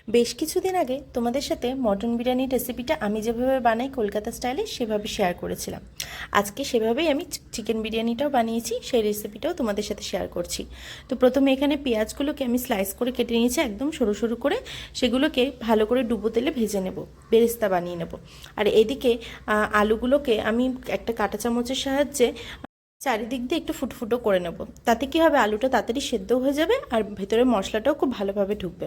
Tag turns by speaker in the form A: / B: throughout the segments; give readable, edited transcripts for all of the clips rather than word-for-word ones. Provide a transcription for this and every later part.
A: বেশ কিছুদিন আগে তোমাদের সাথে মটন বিরিয়ানির রেসিপিটা আমি যেভাবে বানাই কলকাতা স্টাইলে সেভাবে শেয়ার করেছিলাম। আজকে সেভাবেই আমি চিকেন বিরিয়ানিটাও বানিয়েছি, সেই রেসিপিটাও তোমাদের সাথে শেয়ার করছি। তো প্রথমে এখানে পেঁয়াজগুলোকে আমি স্লাইস করে কেটে নিয়েছি একদম সরু সরু করে, সেগুলোকে ভালো করে ডুবো তেলে ভেজে নেব, বেরেস্তা বানিয়ে নেব। আর এদিকে আলুগুলোকে আমি একটা কাঁটা চামচের সাহায্যে চারিদিক দিয়ে একটু ফুটফুটো করে নেব। তাতে কি হবে, আলুটা তাড়াতাড়ি সেদ্ধ হয়ে যাবে আর ভেতরে মশলাটাও খুব ভালোভাবে ঢুকবে।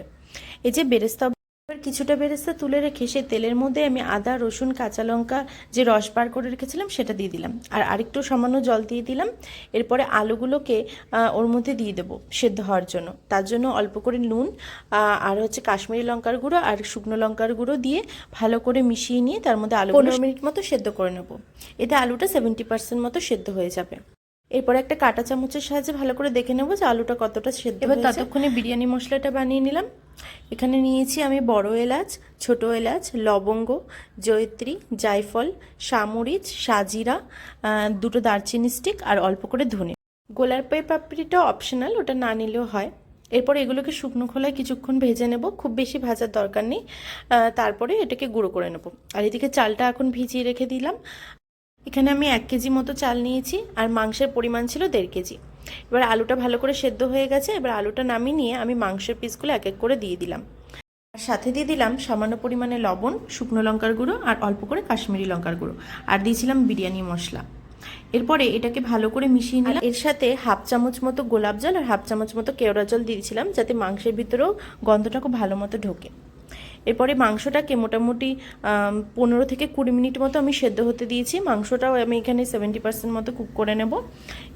A: এই যে বেরেস্তা, এবার কিছুটা বেরেস্তা তুলে রেখে সেই তেলের মধ্যে আমি আদা রসুন কাঁচা লঙ্কা যে রস বার করে রেখেছিলাম সেটা দিয়ে দিলাম, আর আরেকটু সামান্য জল দিয়ে দিলাম। এরপরে আলুগুলোকে ওর মধ্যে দিয়ে দেবো সেদ্ধ হওয়ার জন্য। তার জন্য অল্প করে নুন আর হচ্ছে কাশ্মীরি লঙ্কার গুঁড়ো আর শুকনো লঙ্কার গুঁড়ো দিয়ে ভালো করে মিশিয়ে নিয়ে তার মধ্যে আলু 15 মিনিট মতো সেদ্ধ করে নেবো। এতে আলুটা 70% মতো সেদ্ধ হয়ে যাবে। এরপরে একটা কাঁটা চামচের সাহায্যে ভালো করে দেখে নেবো যে আলুটা কতটা সেদ্ধ। এবার ততক্ষণে বিরিয়ানি মশলাটা বানিয়ে নিলাম। এখানে নিয়েছি আমি বড় এলাচ, ছোট এলাচ, লবঙ্গ, জয়িত্রী, জায়ফল, সামরিচ, সাজিরা, দুটো দারচিনি স্টিক আর অল্প করে ধনে। গোলাপের পাপড়িটা অপশনাল, ওটা না নিলেও হয়। এরপর এগুলোকে শুকনো খোলায় কিছুক্ষণ ভেজে নেব, খুব বেশি ভাজার দরকার নেই। তারপরে এটাকে গুঁড়ো করে নেব। আর এদিকে চালটা এখন ভিজিয়ে রেখে দিলাম। এখানে আমি 1 কেজি মতো চাল নিয়েছি আর মাংসের পরিমাণ ছিল 1.5 কেজি। এবার আলুটা ভালো করে সেদ্ধ হয়ে গেছে। এবার আলুটা নামিয়ে নিয়ে আমি মাংসের পিসগুলো এক এক করে দিয়ে দিলাম। আর সাথে দিয়ে দিলাম সামান্য পরিমাণে লবণ, শুকনো লঙ্কার গুঁড়ো আর অল্প করে কাশ্মীরি লঙ্কার গুঁড়ো, আর দিয়েছিলাম বিরিয়ানি মশলা। এরপরে এটাকে ভালো করে মিশিয়ে নিলাম। এর সাথে হাফ চামচ মতো গোলাপ জল আর হাফ চামচ মতো কেওড়া জল দিয়েছিলাম, যাতে মাংসের ভিতরেও গন্ধটা খুব ভালো মতো ঢোকে। এরপরে মাংসটাকে মোটামুটি 15 থেকে 20 মিনিট মতো আমি সেদ্ধ হতে দিয়েছি। মাংসটাও আমি এখানে 70% মতো কুক করে নেব।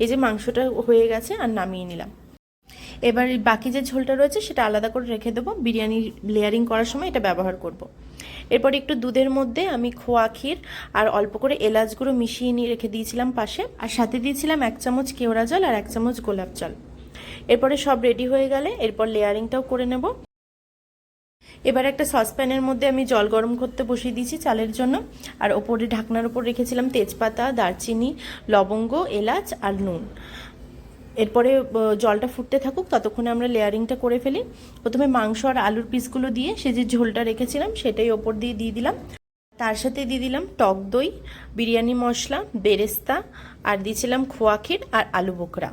A: এই যে মাংসটা হয়ে গেছে আর নামিয়ে নিলাম। এবার বাকি যে ঝোলটা রয়েছে সেটা আলাদা করে রেখে দেবো, বিরিয়ানি লেয়ারিং করার সময় এটা ব্যবহার করব। এরপর একটু দুধের মধ্যে আমি খোয়া ক্ষীর আর অল্প করে এলাচ গুঁড়ো মিশিয়ে নিয়ে রেখে দিয়েছিলাম পাশে, আর সাথে দিয়েছিলাম 1 চামচ কেওড়া জল আর 1 চামচ গোলাপ জল। এরপরে সব রেডি হয়ে গেলে এরপর লেয়ারিংটাও করে নেব। এবার একটা সসপ্যানের মধ্যে আমি জল গরম করতে বসিয়ে দিয়েছি চালের জন্য, আর ওপরে ঢাকনার ওপর রেখেছিলাম তেজপাতা, দারচিনি, লবঙ্গ, এলাচ আর নুন। এরপরে জলটা ফুটতে থাকুক, ততক্ষণে আমরা লেয়ারিংটা করে ফেলি। প্রথমে মাংস আর আলুর পিসগুলো দিয়ে সে যে ঝোলটা রেখেছিলাম সেটাই ওপর দিয়ে দিয়ে দিলাম। তার সাথে দিয়ে দিলাম টক দই, বিরিয়ানি মশলা, বেরেস্তা, আর দিয়েছিলাম খোয়া ক্ষীর আর আলু বোখরা।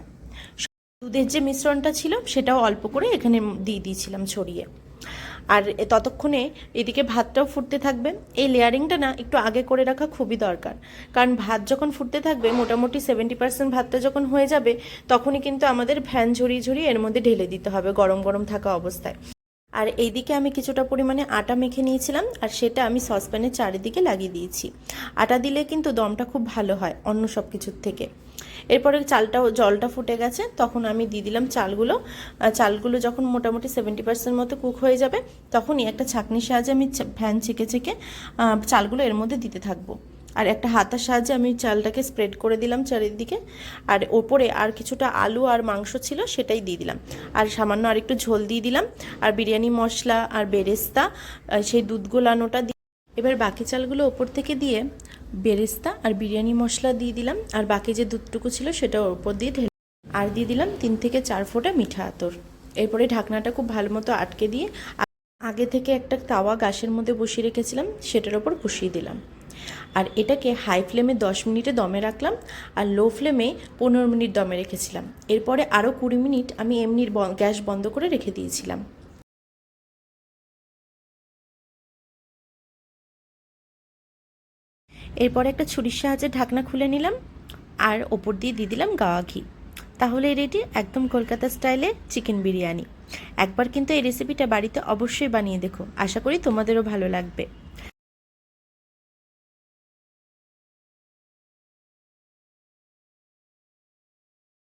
A: দুধের যে মিশ্রণটা ছিল সেটাও অল্প করে এখানে দিয়ে দিয়েছিলাম ছড়িয়ে। আর ততক্ষণে এদিকে ভাতটাও ফুটতে থাকবে। এই লেয়ারিংটা না একটু আগে করে রাখা খুবই দরকার, কারণ ভাত যখন ফুটতে থাকবে মোটামুটি 70% ভাতটা যখন হয়ে যাবে তখনই কিন্তু আমাদের ফ্যান ঝরিয়ে ঝরিয়ে এর মধ্যে ঢেলে দিতে হবে গরম গরম থাকা অবস্থায়। আর এইদিকে আমি কিছুটা পরিমাণে আটা মেখে নিয়েছিলাম আর সেটা আমি সসপ্যানের চারিদিকে লাগিয়ে দিয়েছি। আটা দিলে কিন্তু দমটা খুব ভালো হয় অন্য সব কিছুর থেকে। এরপরে জলটা ফুটে গেছে, তখন আমি দিয়ে দিলাম চালগুলো যখন মোটামুটি 70% মতো কুক হয়ে যাবে তখনই একটা ছাঁকনির সাহায্যে আমি ফ্যান ছেঁকে ছেঁকে চালগুলো এর মধ্যে দিতে থাকবো। আর একটা হাতার সাহায্যে আমি চালটাকে স্প্রেড করে দিলাম চারিদিকে। আর ওপরে আর কিছুটা আলু আর মাংস ছিল সেটাই দিয়ে দিলাম, আর সামান্য আর একটু ঝোল দিয়ে দিলাম, আর বিরিয়ানি মশলা আর বেরেস্তা সেই দুধ গোলানোটা দিয়ে এবার বাকি চালগুলো ওপর থেকে দিয়ে বেরেস্তা আর বিরিয়ানি মশলা দিয়ে দিলাম, আর বাকি যে দুধটুকু ছিল সেটা ওপর দিয়ে ঢেলে আর দিয়ে দিলাম 3 থেকে 4 ফোঁটা মিঠা আতর। এরপরে ঢাকনাটা খুব ভালো মতো আটকে দিয়ে আগে থেকে একটা তাওয়া গ্যাসের মধ্যে বসিয়ে রেখেছিলাম সেটার ওপর বসিয়ে দিলাম। আর এটাকে হাই ফ্লেমে 10 মিনিটে দমে রাখলাম, আর লো ফ্লেমে 15 মিনিট দমে রেখেছিলাম। এরপরে আরও 20 মিনিট আমি এমনি গ্যাস বন্ধ করে রেখে দিয়েছিলাম। এরপরে একটা ছুরির সাহায্যে ঢাকনা খুলে নিলাম আর ওপর দিয়ে দিয়ে দিলাম গাওয়া ঘি। তাহলে রেডি একদম কলকাতা স্টাইলে চিকেন বিরিয়ানি। একবার কিন্তু এই রেসিপিটা বাড়িতে অবশ্যই বানিয়ে দেখো, আশা করি তোমাদেরও ভালো লাগবে।